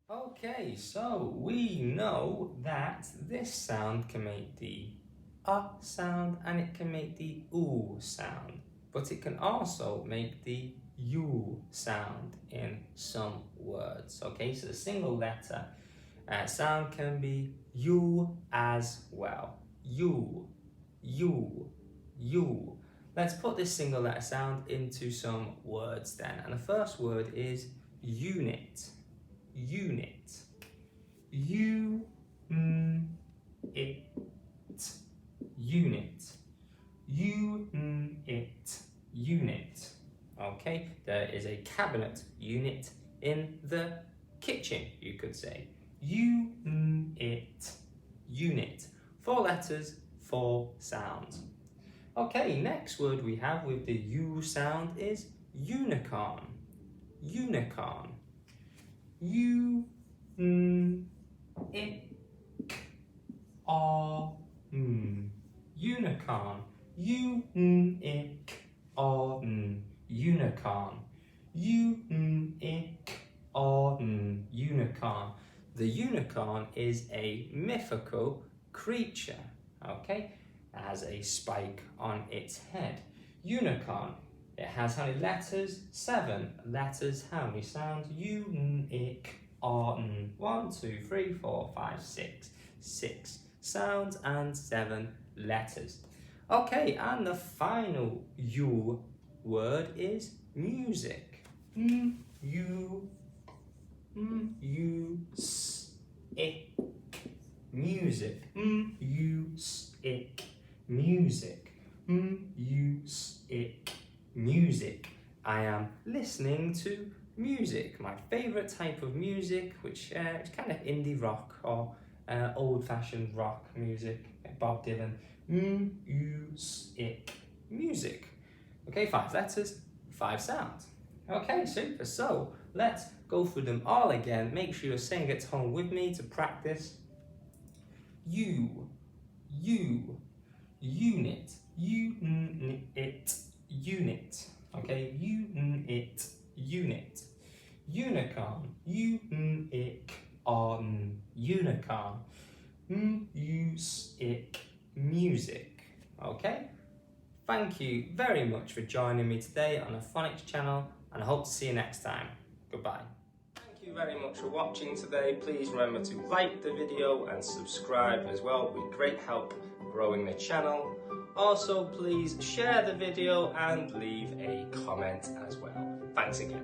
Okay, so we know that this sound can make the sound and it can make the sound, but it can also make the sound in some words. Okay, so the single letter sound can be as well. You. Let's put this single letter sound into some words then, and the first word is unit. Unit. It. Unit. Unit. Okay, there is a cabinet unit in the kitchen, you could say. Unit. 4 letters, 4 sounds. Okay, next word we have with the U sound is unicorn. Unicorn. Unicorn. Unicorn. Unicorn. The unicorn is a mythical creature, okay? It has a spike on its head. Unicorn. It has how many letters? 7 letters. How many sounds? Unicorn. 1, 2, 3, 4, 5, 6. 6 sounds and 7 letters. Okay, and the final U word is music. Music. Music. Music. Music. I am listening to music, my favourite type of music, which is kind of indie rock or old-fashioned rock music, Bob Dylan. Music. Okay, 5 letters, 5 sounds. Okay, super. So let's go through them all again. Make sure you're saying it at home with me to practice. Unit. Unit. Okay, unit. Unicorn. Unicorn. Music. Okay? Thank you very much for joining me today on the Phonics Channel, and I hope to see you next time. Goodbye. Thank you very much for watching today. Please remember to like the video and subscribe as well. It would be great help growing the channel. Also, please share the video and leave a comment as well. Thanks again.